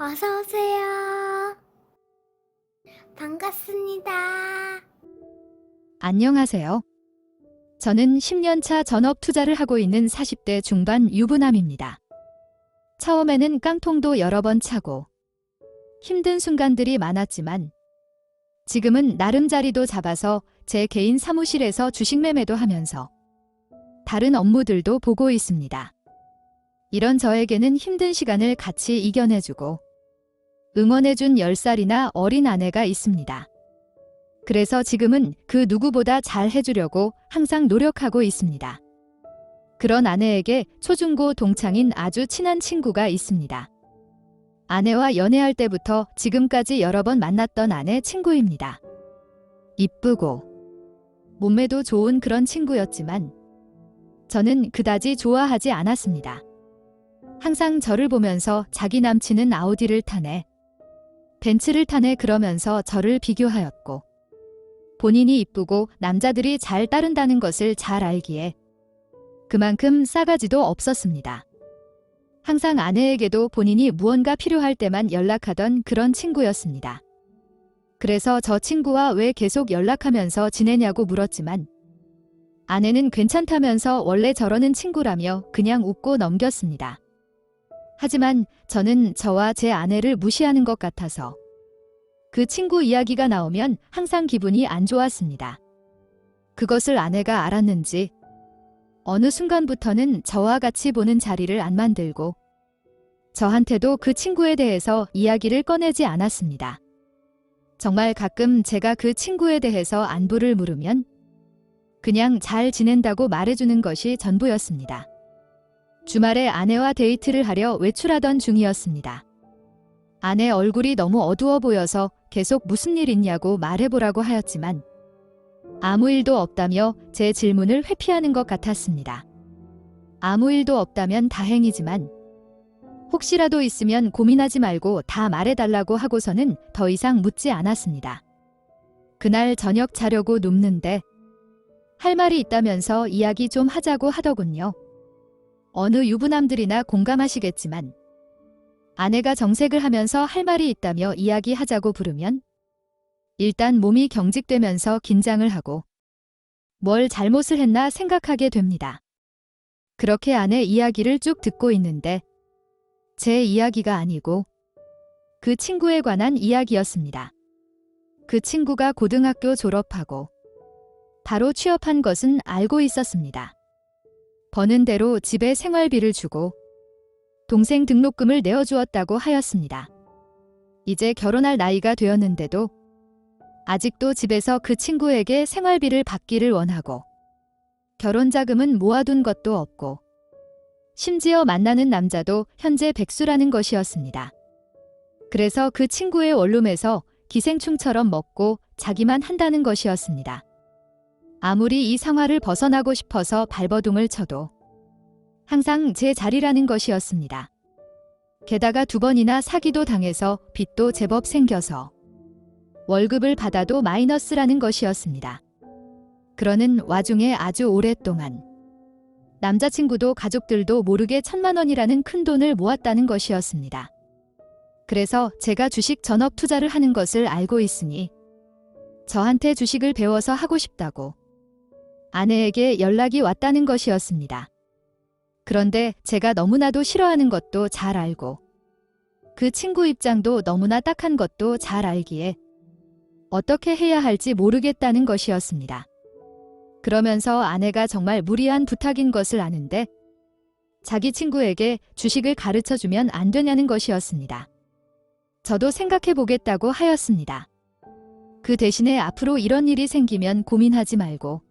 어서 오세요. 반갑습니다. 안녕하세요. 저는 10년 차 전업 투자를 하고 있는 40대 중반 유부남입니다. 처음에는 깡통도 여러 번 차고 힘든 순간들이 많았지만 지금은 나름 자리도 잡아서 제 개인 사무실에서 주식 매매도 하면서 다른 업무들도 보고 있습니다. 이런 저에게는 힘든 시간을 같이 이겨내주고 응원해준 10살이나 어린 아내가 있습니다. 그래서 지금은 그 누구보다 잘 해주려고 항상 노력하고 있습니다. 그런 아내에게 초중고 동창인 아주 친한 친구가 있습니다. 아내와 연애할 때부터 지금까지 여러 번 만났던 아내 친구입니다. 이쁘고 몸매도 좋은 그런 친구였지만 저는 그다지 좋아하지 않았습니다. 항상 저를 보면서 자기 남친은 아우디를 타네, 벤츠를 타네 그러면서 저를 비교하였고 본인이 이쁘고 남자들이 잘 따른다는 것을 잘 알기에 그만큼 싸가지도 없었습니다. 항상 아내에게도 본인이 무언가 필요할 때만 연락하던 그런 친구였습니다. 그래서 저 친구와 왜 계속 연락하면서 지내냐고 물었지만 아내는 괜찮다면서 원래 저러는 친구라며 그냥 웃고 넘겼습니다. 하지만 저는 저와 제 아내를 무시하는 것 같아서 그 친구 이야기가 나오면 항상 기분이 안 좋았습니다. 그것을 아내가 알았는지 어느 순간부터는 저와 같이 보는 자리를 안 만들고 저한테도 그 친구에 대해서 이야기를 꺼내지 않았습니다. 정말 가끔 제가 그 친구에 대해서 안부를 물으면 그냥 잘 지낸다고 말해주는 것이 전부였습니다. 주말에 아내와 데이트를 하려 외출하던 중이었습니다. 아내 얼굴이 너무 어두워 보여서 계속 무슨 일 있냐고 말해보라고 하였지만 아무 일도 없다며 제 질문을 회피하는 것 같았습니다. 아무 일도 없다면 다행이지만 혹시라도 있으면 고민하지 말고 다 말해달라고 하고서는 더 이상 묻지 않았습니다. 그날 저녁 자려고 눕는데 할 말이 있다면서 이야기 좀 하자고 하더군요. 어느 유부남들이나 공감하시겠지만 아내가 정색을 하면서 할 말이 있다며 이야기하자고 부르면 일단 몸이 경직되면서 긴장을 하고 뭘 잘못을 했나 생각하게 됩니다. 그렇게 아내 이야기를 쭉 듣고 있는데 제 이야기가 아니고 그 친구에 관한 이야기였습니다. 그 친구가 고등학교 졸업하고 바로 취업한 것은 알고 있었습니다. 버는 대로 집에 생활비를 주고 동생 등록금을 내어주었다고 하였습니다. 이제 결혼할 나이가 되었는데도 아직도 집에서 그 친구에게 생활비를 받기를 원하고 결혼자금은 모아둔 것도 없고 심지어 만나는 남자도 현재 백수라는 것이었습니다. 그래서 그 친구의 원룸에서 기생충처럼 먹고 자기만 한다는 것이었습니다. 아무리 이 상황을 벗어나고 싶어서 발버둥을 쳐도 항상 제 자리라는 것이었습니다. 게다가 2번이나 사기도 당해서 빚도 제법 생겨서 월급을 받아도 마이너스라는 것이었습니다. 그러는 와중에 아주 오랫동안 남자친구도 가족들도 모르게 1,000만 원이라는 큰 돈을 모았다는 것이었습니다. 그래서 제가 주식 전업 투자를 하는 것을 알고 있으니 저한테 주식을 배워서 하고 싶다고 아내에게 연락이 왔다는 것이었습니다. 그런데 제가 너무나도 싫어하는 것도 잘 알고 그 친구 입장도 너무나 딱한 것도 잘 알기에 어떻게 해야 할지 모르겠다는 것이었습니다. 그러면서 아내가 정말 무리한 부탁인 것을 아는데 자기 친구에게 주식을 가르쳐주면 안 되냐는 것이었습니다. 저도 생각해 보겠다고 하였습니다. 그 대신에 앞으로 이런 일이 생기면 고민하지 말고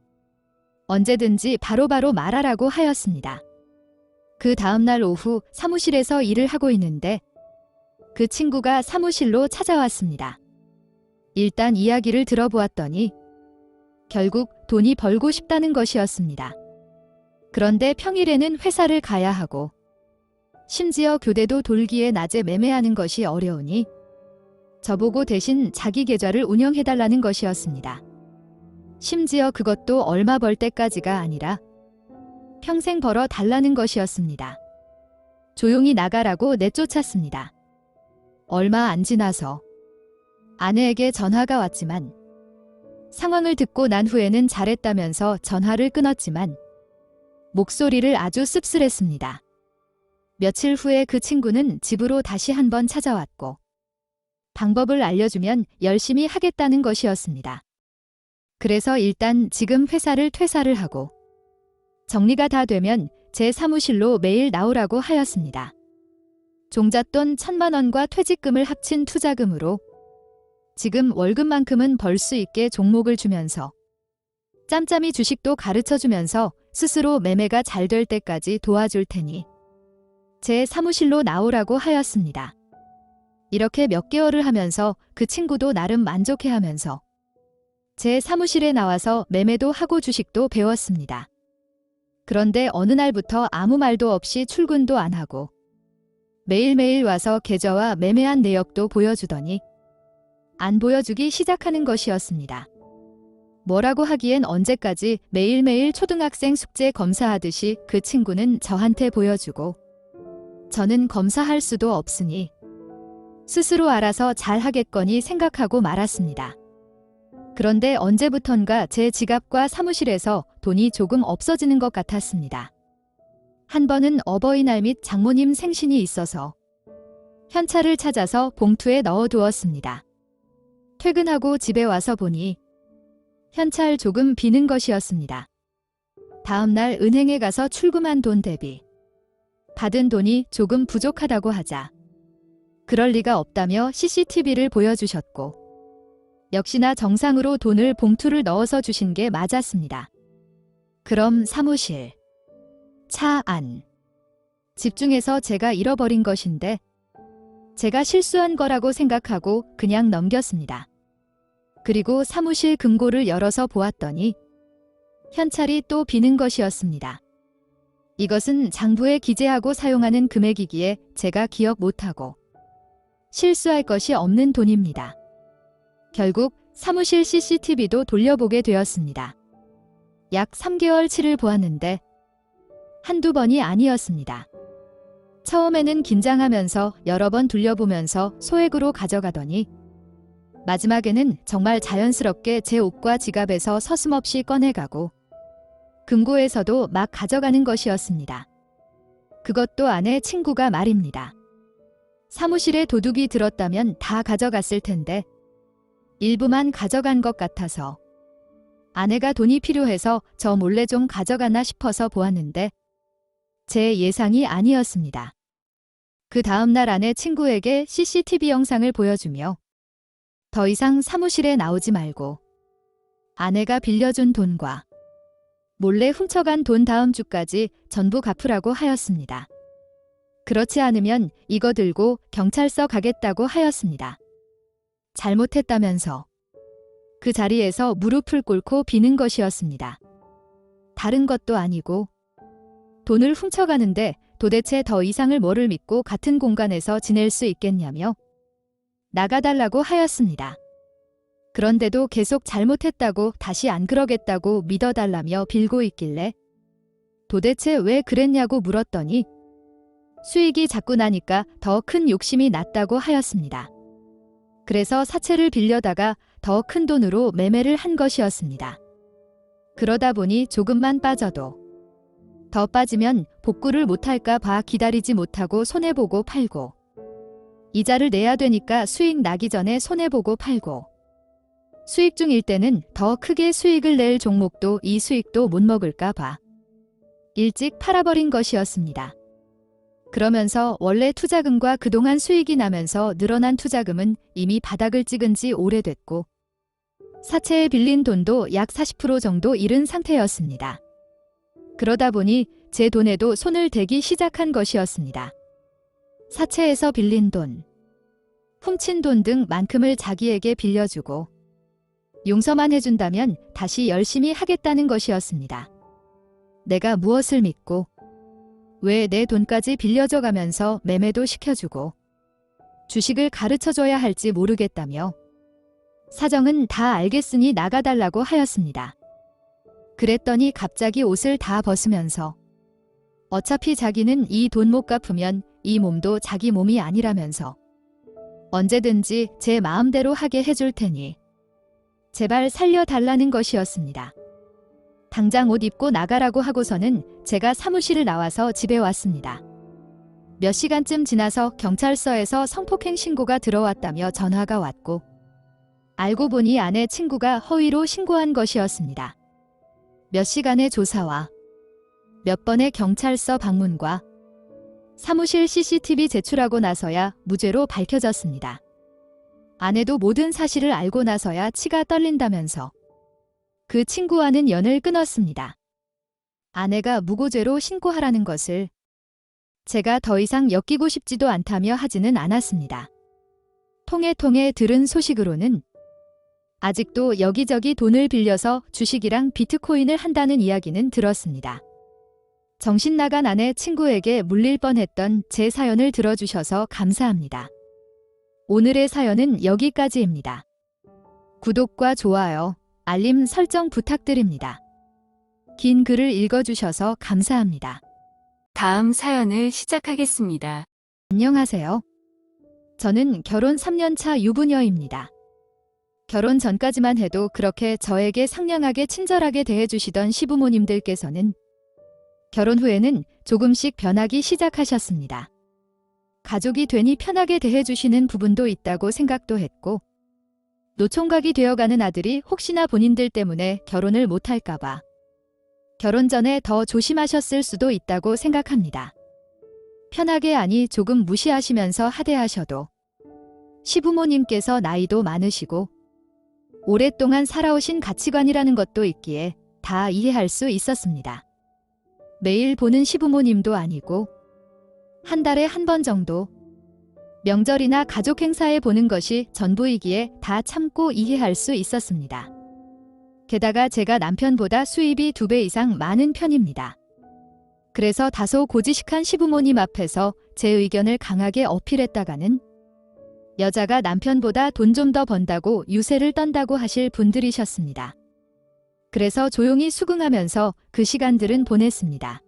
언제든지 바로바로 말하라고 하였습니다. 그 다음날 오후 사무실에서 일을 하고 있는데 그 친구가 사무실로 찾아왔습니다. 일단 이야기를 들어보았더니 결국 돈이 벌고 싶다는 것이었습니다. 그런데 평일에는 회사를 가야 하고 심지어 교대도 돌기에 낮에 매매하는 것이 어려우니 저보고 대신 자기 계좌를 운영해달라는 것이었습니다. 심지어 그것도 얼마 벌 때까지가 아니라 평생 벌어 달라는 것이었습니다. 조용히 나가라고 내쫓았습니다. 얼마 안 지나서 아내에게 전화가 왔지만 상황을 듣고 난 후에는 잘했다면서 전화를 끊었지만 목소리를 아주 씁쓸했습니다. 며칠 후에 그 친구는 집으로 다시 한번 찾아왔고 방법을 알려주면 열심히 하겠다는 것이었습니다. 그래서 일단 지금 회사를 퇴사를 하고 정리가 다 되면 제 사무실로 매일 나오라고 하였습니다. 종잣돈 1,000만 원과 퇴직금을 합친 투자금으로 지금 월급만큼은 벌 수 있게 종목을 주면서 짬짬이 주식도 가르쳐주면서 스스로 매매가 잘 될 때까지 도와줄 테니 제 사무실로 나오라고 하였습니다. 이렇게 몇 개월을 하면서 그 친구도 나름 만족해하면서 제 사무실에 나와서 매매도 하고 주식도 배웠습니다. 그런데 어느 날부터 아무 말도 없이 출근도 안 하고 매일매일 와서 계좌와 매매한 내역도 보여주더니 안 보여주기 시작하는 것이었습니다. 뭐라고 하기엔 언제까지 매일매일 초등학생 숙제 검사하듯이 그 친구는 저한테 보여주고 저는 검사할 수도 없으니 스스로 알아서 잘하겠거니 생각하고 말았습니다. 그런데 언제부턴가 제 지갑과 사무실에서 돈이 조금 없어지는 것 같았습니다. 한 번은 어버이날 및 장모님 생신이 있어서 현찰을 찾아서 봉투에 넣어두었습니다. 퇴근하고 집에 와서 보니 현찰 조금 비는 것이었습니다. 다음 날 은행에 가서 출금한 돈 대비 받은 돈이 조금 부족하다고 하자 그럴 리가 없다며 CCTV를 보여주셨고 역시나 정상으로 돈을 봉투를 넣어서 주신 게 맞았습니다. 그럼 사무실, 차 안, 집중해서 제가 잃어버린 것인데 제가 실수한 거라고 생각하고 그냥 넘겼습니다. 그리고 사무실 금고를 열어서 보았더니 현찰이 또 비는 것이었습니다. 이것은 장부에 기재하고 사용하는 금액이기에 제가 기억 못하고 실수할 것이 없는 돈입니다. 결국 사무실 CCTV도 돌려보게 되었습니다. 약 3개월치를 보았는데 한두 번이 아니었습니다. 처음에는 긴장하면서 여러 번 돌려보면서 소액으로 가져가더니 마지막에는 정말 자연스럽게 제 옷과 지갑에서 서슴없이 꺼내가고 금고에서도 막 가져가는 것이었습니다. 그것도 아내 친구가 말입니다. 사무실에 도둑이 들었다면 다 가져갔을 텐데 일부만 가져간 것 같아서 아내가 돈이 필요해서 저 몰래 좀 가져가나 싶어서 보았는데 제 예상이 아니었습니다. 그 다음 날 아내 친구에게 CCTV 영상을 보여주며 더 이상 사무실에 나오지 말고 아내가 빌려준 돈과 몰래 훔쳐간 돈 다음 주까지 전부 갚으라고 하였습니다. 그렇지 않으면 이거 들고 경찰서 가겠다고 하였습니다. 잘못했다면서 그 자리에서 무릎을 꿇고 비는 것이었습니다. 다른 것도 아니고 돈을 훔쳐가는데 도대체 더 이상을 뭐를 믿고 같은 공간에서 지낼 수 있겠냐며 나가달라고 하였습니다. 그런데도 계속 잘못했다고 다시 안 그러겠다고 믿어달라며 빌고 있길래 도대체 왜 그랬냐고 물었더니 수익이 자꾸 나니까 더 큰 욕심이 났다고 하였습니다. 그래서 사채를 빌려다가 더 큰 돈으로 매매를 한 것이었습니다. 그러다 보니 조금만 빠져도 더 빠지면 복구를 못할까 봐 기다리지 못하고 손해보고 팔고 이자를 내야 되니까 수익 나기 전에 손해보고 팔고 수익 중일 때는 더 크게 수익을 낼 종목도 이 수익도 못 먹을까 봐 일찍 팔아버린 것이었습니다. 그러면서 원래 투자금과 그동안 수익이 나면서 늘어난 투자금은 이미 바닥을 찍은 지 오래됐고 사채에 빌린 돈도 약 40% 정도 잃은 상태였습니다. 그러다 보니 제 돈에도 손을 대기 시작한 것이었습니다. 사채에서 빌린 돈, 훔친 돈 등 만큼을 자기에게 빌려주고 용서만 해준다면 다시 열심히 하겠다는 것이었습니다. 내가 무엇을 믿고 왜 내 돈까지 빌려줘 가면서 매매도 시켜주고 주식을 가르쳐줘야 할지 모르겠다며 사정은 다 알겠으니 나가달라고 하였습니다. 그랬더니 갑자기 옷을 다 벗으면서 어차피 자기는 이 돈 못 갚으면 이 몸도 자기 몸이 아니라면서 언제든지 제 마음대로 하게 해줄 테니 제발 살려달라는 것이었습니다. 당장 옷 입고 나가라고 하고서는 제가 사무실을 나와서 집에 왔습니다. 몇 시간쯤 지나서 경찰서에서 성폭행 신고가 들어왔다며 전화가 왔고 알고 보니 아내 친구가 허위로 신고한 것이었습니다. 몇 시간의 조사와 몇 번의 경찰서 방문과 사무실 CCTV 제출하고 나서야 무죄로 밝혀졌습니다. 아내도 모든 사실을 알고 나서야 치가 떨린다면서 그 친구와는 연을 끊었습니다. 아내가 무고죄로 신고하라는 것을 제가 더 이상 엮이고 싶지도 않다며 하지는 않았습니다. 통해 들은 소식으로는 아직도 여기저기 돈을 빌려서 주식이랑 비트코인을 한다는 이야기는 들었습니다. 정신 나간 아내 친구에게 물릴 뻔했던 제 사연을 들어주셔서 감사합니다. 오늘의 사연은 여기까지입니다. 구독과 좋아요, 알림 설정 부탁드립니다. 긴 글을 읽어주셔서 감사합니다. 다음 사연을 시작하겠습니다. 안녕하세요. 저는 결혼 3년차 유부녀입니다. 결혼 전까지만 해도 그렇게 저에게 상냥하게 친절하게 대해주시던 시부모님들께서는 결혼 후에는 조금씩 변하기 시작하셨습니다. 가족이 되니 편하게 대해주시는 부분도 있다고 생각도 했고 노총각이 되어가는 아들이 혹시나 본인들 때문에 결혼을 못할까봐 결혼 전에 더 조심하셨을 수도 있다고 생각합니다. 편하게 아니 조금 무시하시면서 하대하셔도 시부모님께서 나이도 많으시고 오랫동안 살아오신 가치관이라는 것도 있기에 다 이해할 수 있었습니다. 매일 보는 시부모님도 아니고 한 달에 한 번 정도 명절이나 가족 행사에 보는 것이 전부이기에 다 참고 이해할 수 있었습니다. 게다가 제가 남편보다 수입이 2배 이상 많은 편입니다. 그래서 다소 고지식한 시부모님 앞에서 제 의견을 강하게 어필했다가는 여자가 남편보다 돈 좀 더 번다고 유세를 떤다고 하실 분들이셨습니다. 그래서 조용히 수긍하면서 그 시간들은 보냈습니다.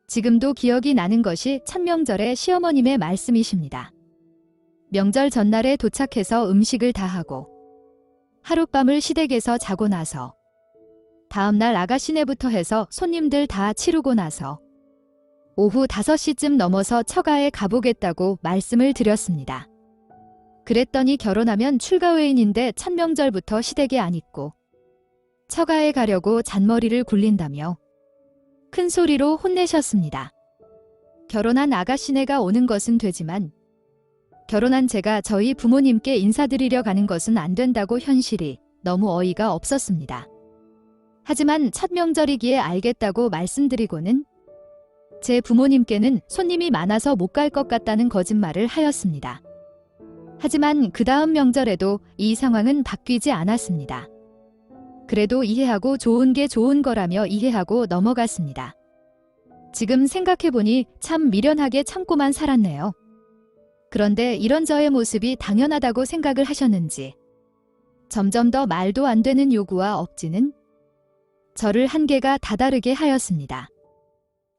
지금도 기억이 나는 것이 첫 명절에 시어머님의 말씀이십니다. 명절 전날에 도착해서 음식을 다 하고 하룻밤을 시댁에서 자고 나서 다음날 아가씨네부터 해서 손님들 다 치르고 나서 오후 5시쯤 넘어서 처가에 가보겠다고 말씀을 드렸습니다. 그랬더니 결혼하면 출가외인인데 첫 명절부터 시댁에 안 있고 처가에 가려고 잔머리를 굴린다며 큰 소리로 혼내셨습니다. 결혼한 아가씨네가 오는 것은 되지만 결혼한 제가 저희 부모님께 인사드리려 가는 것은 안 된다고 현실이 너무 어이가 없었습니다. 하지만 첫 명절이기에 알겠다고 말씀드리고는 제 부모님께는 손님이 많아서 못 갈 것 같다는 거짓말을 하였습니다. 하지만 그 다음 명절에도 이 상황은 바뀌지 않았습니다. 그래도 이해하고 좋은 게 좋은 거라며 이해하고 넘어갔습니다. 지금 생각해보니 참 미련하게 참고만 살았네요. 그런데 이런 저의 모습이 당연하다고 생각을 하셨는지 점점 더 말도 안 되는 요구와 억지는 저를 한계가 다다르게 하였습니다.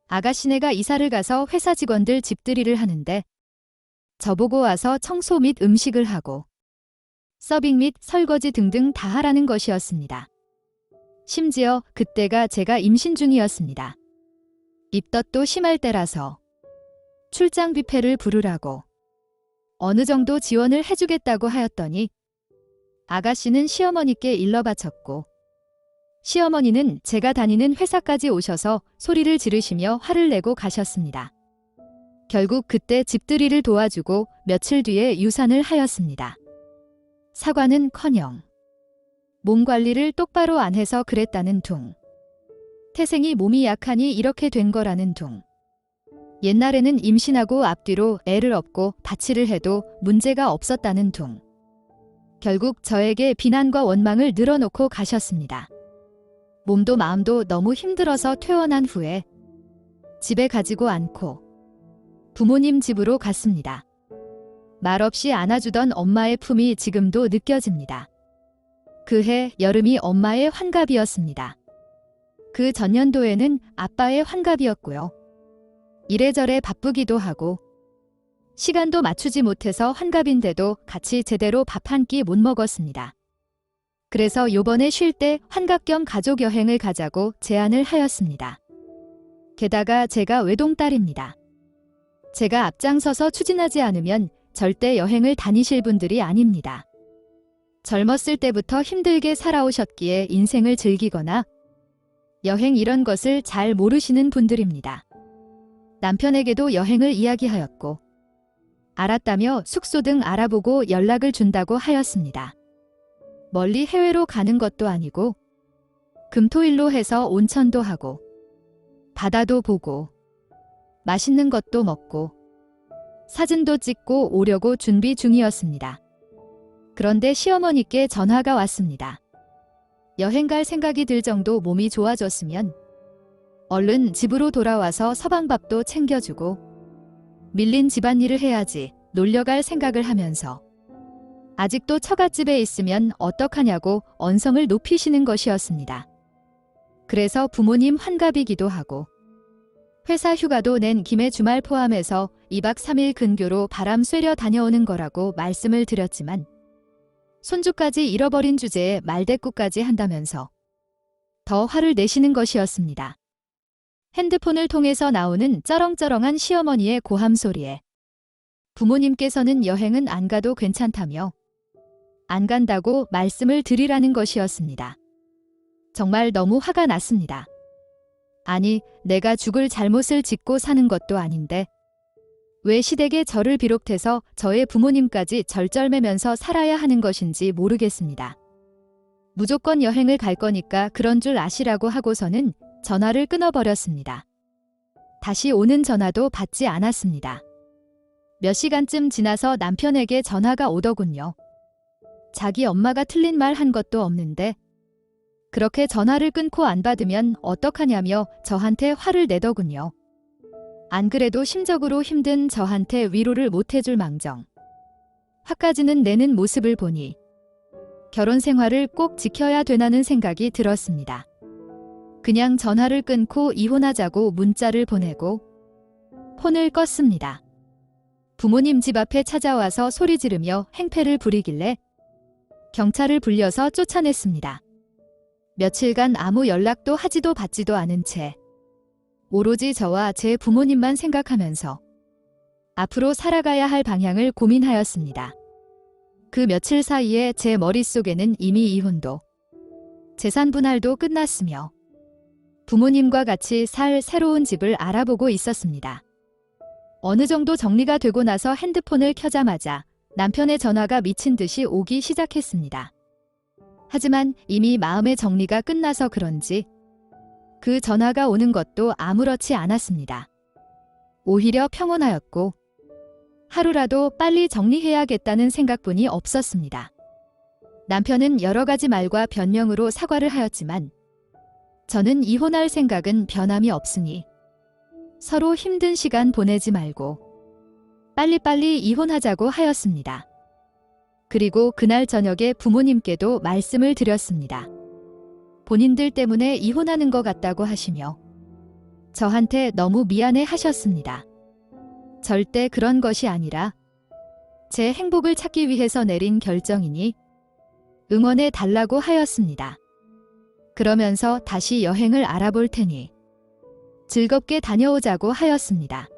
아가씨네가 이사를 가서 회사 직원들 집들이를 하는데 저보고 와서 청소 및 음식을 하고 서빙 및 설거지 등등 다 하라는 것이었습니다. 심지어 그때가 제가 임신 중이었습니다. 입덧도 심할 때라서 출장 뷔페를 부르라고 어느 정도 지원을 해주겠다고 하였더니 아가씨는 시어머니께 일러 바쳤고 시어머니는 제가 다니는 회사까지 오셔서 소리를 지르시며 화를 내고 가셨습니다. 결국 그때 집들이를 도와주고 며칠 뒤에 유산을 하였습니다. 사과는커녕 몸 관리를 똑바로 안 해서 그랬다는 둥. 태생이 몸이 약하니 이렇게 된 거라는 둥. 옛날에는 임신하고 앞뒤로 애를 업고 바치를 해도 문제가 없었다는 둥. 결국 저에게 비난과 원망을 늘어놓고 가셨습니다. 몸도 마음도 너무 힘들어서 퇴원한 후에 집에 가지고 않고 부모님 집으로 갔습니다. 말없이 안아주던 엄마의 품이 지금도 느껴집니다. 그해 여름이 엄마의 환갑이었습니다. 그 전년도에는 아빠의 환갑이었고요. 이래저래 바쁘기도 하고 시간도 맞추지 못해서 환갑인데도 같이 제대로 밥 한 끼 못 먹었습니다. 그래서 요번에 쉴 때 환갑 겸 가족 여행을 가자고 제안을 하였습니다. 게다가 제가 외동딸입니다. 제가 앞장서서 추진하지 않으면 절대 여행을 다니실 분들이 아닙니다. 젊었을 때부터 힘들게 살아오셨기에 인생을 즐기거나 여행 이런 것을 잘 모르시는 분들입니다. 남편에게도 여행을 이야기하였고 알았다며 숙소 등 알아보고 연락을 준다고 하였습니다. 멀리 해외로 가는 것도 아니고 금토일로 해서 온천도 하고 바다도 보고 맛있는 것도 먹고 사진도 찍고 오려고 준비 중이었습니다. 그런데 시어머니께 전화가 왔습니다. 여행 갈 생각이 들 정도 몸이 좋아졌으면 얼른 집으로 돌아와서 서방밥도 챙겨주고 밀린 집안일을 해야지 놀려갈 생각을 하면서 아직도 처갓집에 있으면 어떡하냐고 언성을 높이시는 것이었습니다. 그래서 부모님 환갑이기도 하고 회사 휴가도 낸 김에 주말 포함해서 2박 3일 근교로 바람 쐬려 다녀오는 거라고 말씀을 드렸지만 손주까지 잃어버린 주제에 말대꾸까지 한다면서 더 화를 내시는 것이었습니다. 핸드폰을 통해서 나오는 쩌렁쩌렁한 시어머니의 고함 소리에 부모님께서는 여행은 안 가도 괜찮다며 안 간다고 말씀을 드리라는 것이었습니다. 정말 너무 화가 났습니다. 아니, 내가 죽을 잘못을 짓고 사는 것도 아닌데 왜 시댁에 저를 비롯해서 저의 부모님까지 절절매면서 살아야 하는 것인지 모르겠습니다. 무조건 여행을 갈 거니까 그런 줄 아시라고 하고서는 전화를 끊어버렸습니다. 다시 오는 전화도 받지 않았습니다. 몇 시간쯤 지나서 남편에게 전화가 오더군요. 자기 엄마가 틀린 말 한 것도 없는데 그렇게 전화를 끊고 안 받으면 어떡하냐며 저한테 화를 내더군요. 안 그래도 심적으로 힘든 저한테 위로를 못 해줄 망정. 화까지는 내는 모습을 보니 결혼 생활을 꼭 지켜야 되나는 생각이 들었습니다. 그냥 전화를 끊고 이혼하자고 문자를 보내고 폰을 껐습니다. 부모님 집 앞에 찾아와서 소리 지르며 행패를 부리길래 경찰을 불려서 쫓아냈습니다. 며칠간 아무 연락도 하지도 받지도 않은 채 오로지 저와 제 부모님만 생각하면서 앞으로 살아가야 할 방향을 고민하였습니다. 그 며칠 사이에 제 머릿속에는 이미 이혼도 재산 분할도 끝났으며 부모님과 같이 살 새로운 집을 알아보고 있었습니다. 어느 정도 정리가 되고 나서 핸드폰을 켜자마자 남편의 전화가 미친 듯이 오기 시작했습니다. 하지만 이미 마음의 정리가 끝나서 그런지 그 전화가 오는 것도 아무렇지 않았습니다. 오히려 평온하였고 하루라도 빨리 정리해야겠다는 생각뿐이 없었습니다. 남편은 여러 가지 말과 변명으로 사과를 하였지만 저는 이혼할 생각은 변함이 없으니 서로 힘든 시간 보내지 말고 빨리빨리 이혼하자고 하였습니다. 그리고 그날 저녁에 부모님께도 말씀을 드렸습니다. 본인들 때문에 이혼하는 것 같다고 하시며 저한테 너무 미안해 하셨습니다. 절대 그런 것이 아니라 제 행복을 찾기 위해서 내린 결정이니 응원해 달라고 하였습니다. 그러면서 다시 여행을 알아볼 테니 즐겁게 다녀오자고 하였습니다.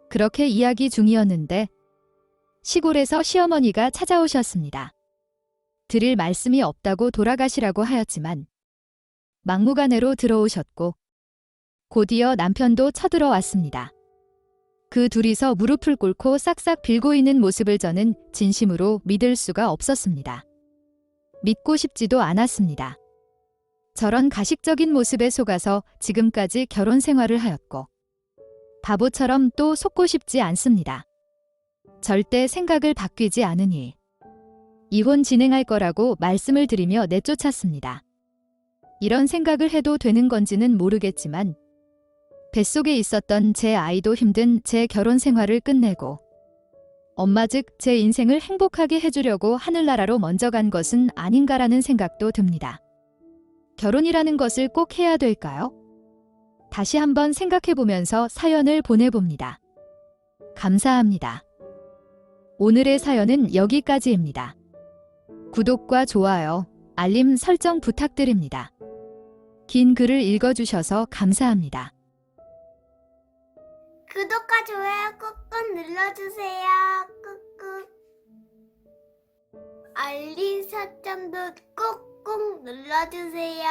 그렇게 이야기 중이었는데 시골에서 시어머니가 찾아오셨습니다. 드릴 말씀이 없다고 돌아가시라고 하였지만 막무가내로 들어오셨고 곧이어 남편도 쳐들어왔습니다. 그 둘이서 무릎을 꿇고 싹싹 빌고 있는 모습을 저는 진심으로 믿을 수가 없었습니다. 믿고 싶지도 않았습니다. 저런 가식적인 모습에 속아서 지금까지 결혼 생활을 하였고 바보처럼 또 속고 싶지 않습니다. 절대 생각을 바뀌지 않으니 이혼 진행할 거라고 말씀을 드리며 내쫓았습니다. 이런 생각을 해도 되는 건지는 모르겠지만 뱃속에 있었던 제 아이도 힘든 제 결혼 생활을 끝내고 엄마 즉 제 인생을 행복하게 해주려고 하늘나라로 먼저 간 것은 아닌가라는 생각도 듭니다. 결혼이라는 것을 꼭 해야 될까요? 다시 한번 생각해보면서 사연을 보내봅니다. 감사합니다. 오늘의 사연은 여기까지입니다. 구독과 좋아요, 알림 설정 부탁드립니다. 긴 글을 읽어주셔서 감사합니다. 구독과 좋아요 꾹꾹 눌러주세요. 꾹꾹. 알림 설정도 꾹꾹 눌러주세요.